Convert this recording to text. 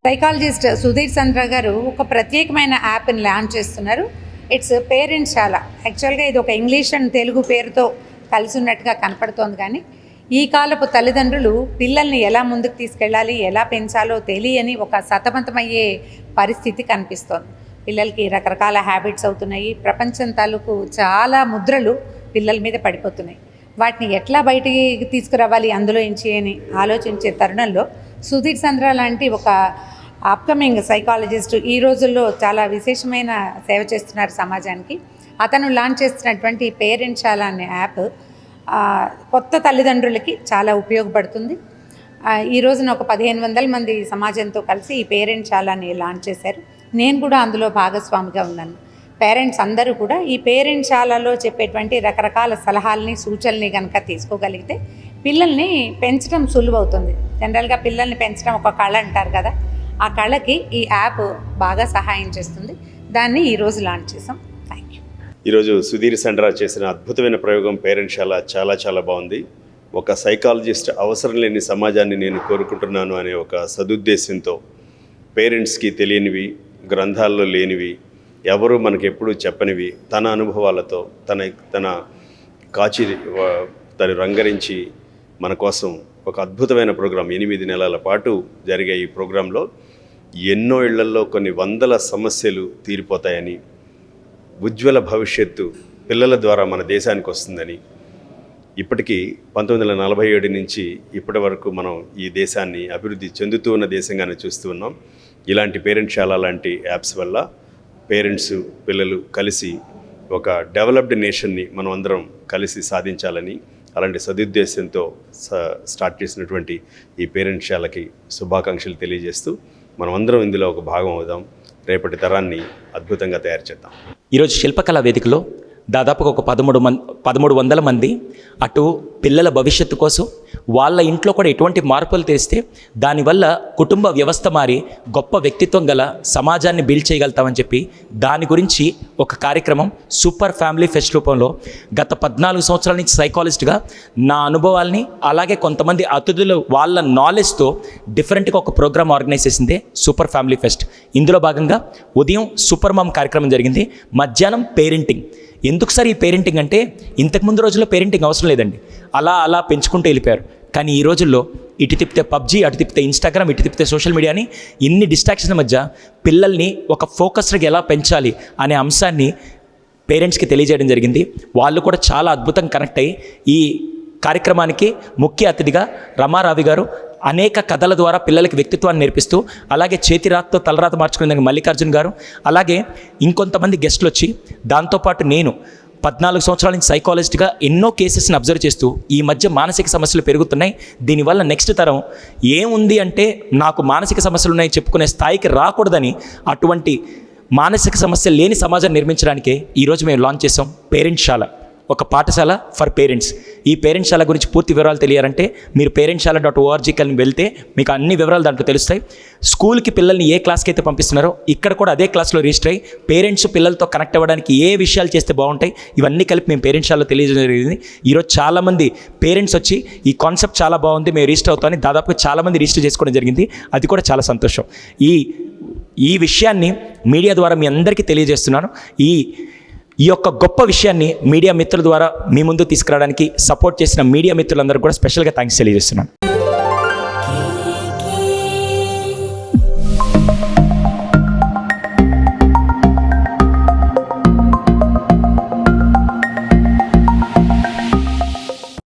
Psychologist Sudheer చంద్ర గారు ఒక ప్రత్యేకమైన యాప్ని లాంచ్ చేస్తున్నారు. ఇట్స్ పేరెంట్స్శాల. యాక్చువల్గా ఇది ఒక ఇంగ్లీష్ అండ్ తెలుగు పేరుతో కలిసి ఉన్నట్టుగా కనపడుతోంది. కానీ ఈ కాలపు తల్లిదండ్రులు పిల్లల్ని ఎలా ముందుకు తీసుకెళ్ళాలి, ఎలా పెంచాలో తెలియని ఒక సతమతమయ్యే పరిస్థితి కనిపిస్తోంది. పిల్లలకి రకరకాల హ్యాబిట్స్ అవుతున్నాయి. ప్రపంచం తాలూకు చాలా ముద్రలు పిల్లల మీద పడిపోతున్నాయి. వాటిని ఎట్లా బయటికి తీసుకురావాలి అందులో నుంచి అని ఆలోచించే తరుణంలో సుధీర్ చంద్ర లాంటి ఒక అప్కమింగ్ సైకాలజిస్ట్ ఈ రోజుల్లో చాలా విశేషమైన సేవ చేస్తున్నారు సమాజానికి. అతను లాంచ్ చేస్తున్నటువంటి పేరెంట్స్శాల అనే యాప్ కొత్త తల్లిదండ్రులకి చాలా ఉపయోగపడుతుంది. ఈ రోజున ఒక 1500 మంది సమాజంతో కలిసి ఈ పేరెంట్స్శాలని లాంచ్ చేశారు. నేను కూడా అందులో భాగస్వామిగా ఉన్నాను. పేరెంట్స్ అందరూ కూడా ఈ పేరెంట్స్శాలలో చెప్పేటువంటి రకరకాల సలహాలని, సూచనల్ని కనుక తీసుకోగలిగితే పిల్లల్ని పెంచడం సులువవుతుంది. జనరల్గా పిల్లల్ని పెంచడం ఒక కళ అంటారు కదా, ఆ కళకి ఈ యాప్ బాగా సహాయం చేస్తుంది. దాన్ని ఈరోజు లాంచ్ చేసాం. Thank you. ఈరోజు సుధీర్ చంద్ర చేసిన అద్భుతమైన ప్రయోగం పేరెంట్స్శాల చాలా బాగుంది. ఒక సైకాలజిస్ట్ అవసరం లేని సమాజాన్ని నేను కోరుకుంటున్నాను అనే ఒక సదుద్దేశంతో పేరెంట్స్కి తెలియనివి, గ్రంథాల్లో లేనివి, ఎవరు మనకి ఎప్పుడూ చెప్పనివి తన అనుభవాలతో తన తను రంగరించి మన కోసం ఒక అద్భుతమైన ప్రోగ్రాం 8 నెలల పాటు జరిగే ఈ ప్రోగ్రాంలో ఎన్నో ఇళ్లల్లో కొన్ని వందల సమస్యలు తీరిపోతాయని, ఉజ్వల భవిష్యత్తు పిల్లల ద్వారా మన దేశానికి వస్తుందని, ఇప్పటికీ 1947 నుంచి ఇప్పటి వరకు మనం ఈ దేశాన్ని అభివృద్ధి చెందుతూ ఉన్న దేశంగానే చూస్తూ ఉన్నాం. ఇలాంటి పేరెంట్స్శాల లాంటి యాప్స్ వల్ల పేరెంట్స్, పిల్లలు కలిసి ఒక డెవలప్డ్ నేషన్ని మనం అందరం కలిసి సాధించాలని, అలాంటి సదుద్దేశంతో స్టార్ట్ చేసినటువంటి ఈ పేరెంట్స్శాలకి శుభాకాంక్షలు తెలియజేస్తూ మనం అందరం ఇందులో ఒక భాగం అవుదాం. రేపటి తరాన్ని అద్భుతంగా తయారు చేద్దాం. ఈరోజు శిల్పకళా వేదికలో దాదాపుగా ఒక 1300 మంది అటు పిల్లల భవిష్యత్తు కోసం వాళ్ళ ఇంట్లో కూడా ఎటువంటి మార్పులు తెస్తే దానివల్ల కుటుంబ వ్యవస్థ మారి గొప్ప వ్యక్తిత్వం గల సమాజాన్ని బిల్డ్ చేయగలుగుతామని చెప్పి దాని గురించి ఒక కార్యక్రమం సూపర్ ఫ్యామిలీ ఫెస్ట్ రూపంలో గత 14 సంవత్సరాల నుంచి సైకాలజిస్ట్గా నా అనుభవాల్ని, అలాగే కొంతమంది అతిథులు వాళ్ళ నాలెడ్జ్తో డిఫరెంట్గా ఒక ప్రోగ్రామ్ ఆర్గనైజ్ చేసిందే సూపర్ ఫ్యామిలీ ఫెస్ట్. ఇందులో భాగంగా ఉదయం సూపర్ మామ్ కార్యక్రమం జరిగింది, మధ్యాహ్నం పేరెంటింగ్. ఎందుకు సార్ ఈ పేరెంటింగ్ అంటే, ఇంతకుముందు రోజుల్లో పేరెంటింగ్ అవసరం లేదండి, అలా పెంచుకుంటూ వెళ్ళిపోయారు. కానీ ఈ రోజుల్లో ఇటు తిప్పితే పబ్జీ, అటు తిప్పితే ఇన్స్టాగ్రామ్, ఇటు తిప్పితే సోషల్ మీడియాని, ఇన్ని డిస్ట్రాక్షన్స్ మధ్య పిల్లల్ని ఒక ఫోకస్డ్గా ఎలా పెంచాలి అనే అంశాన్ని పేరెంట్స్కి తెలియజేయడం జరిగింది. వాళ్ళు కూడా చాలా అద్భుతంగా కనెక్ట్ అయ్యి ఈ కార్యక్రమానికి ముఖ్య అతిథిగా రమారావి గారు అనేక కథల ద్వారా పిల్లలకి వ్యక్తిత్వాన్ని నేర్పిస్తూ, అలాగే చేతిరాతతో తలరాత మార్చుకునే మల్లికార్జున్ గారు, అలాగే ఇంకొంతమంది గెస్టులు వచ్చి, దాంతోపాటు నేను 14 సంవత్సరాల నుంచి సైకాలజిస్ట్గా ఎన్నో కేసెస్ని అబ్జర్వ్ చేస్తూ ఈ మధ్య మానసిక సమస్యలు పెరుగుతున్నాయి, దీనివల్ల నెక్స్ట్ తరం ఏముంది అంటే నాకు మానసిక సమస్యలు ఉన్నాయి చెప్పుకునే స్థాయికి రాకూడదని, అటువంటి మానసిక సమస్యలు లేని సమాజాన్ని నిర్మించడానికే ఈరోజు మేము లాంచ్ చేసాం పేరెంట్స్శాల, ఒక పాఠశాల ఫర్ పేరెంట్స్. ఈ పేరెంట్స్శాల గురించి పూర్తి వివరాలు తెలియాలంటే మీరు parentshala.org వెళ్తే మీకు అన్ని వివరాలు దాంట్లో తెలుస్తాయి. స్కూల్కి పిల్లల్ని ఏ క్లాస్కి అయితే పంపిస్తున్నారో ఇక్కడ కూడా అదే క్లాస్లో రిజిస్టర్ అయ్యి పేరెంట్స్ పిల్లలతో కనెక్ట్ అవ్వడానికి ఏ విషయాలు చేస్తే బాగుంటాయి ఇవన్నీ కలిపి మేము పేరెంట్స్శాలలో తెలియజేయడం జరిగింది. ఈరోజు చాలామంది పేరెంట్స్ వచ్చి ఈ కాన్సెప్ట్ చాలా బాగుంది, మేము రిజిస్టర్ అవుతామని దాదాపుగా చాలామంది రిజిస్టర్ చేసుకోవడం జరిగింది. అది కూడా చాలా సంతోషం. ఈ విషయాన్ని మీడియా ద్వారా మీ అందరికీ తెలియజేస్తున్నాను. ఈ యొక్క గొప్ప విషయాన్ని మీడియా మిత్రుల ద్వారా మీ ముందు తీసుకురావడానికి సపోర్ట్ చేసిన మీడియా మిత్రులందరూ కూడా స్పెషల్గా థ్యాంక్స్ తెలియజేస్తున్నాను.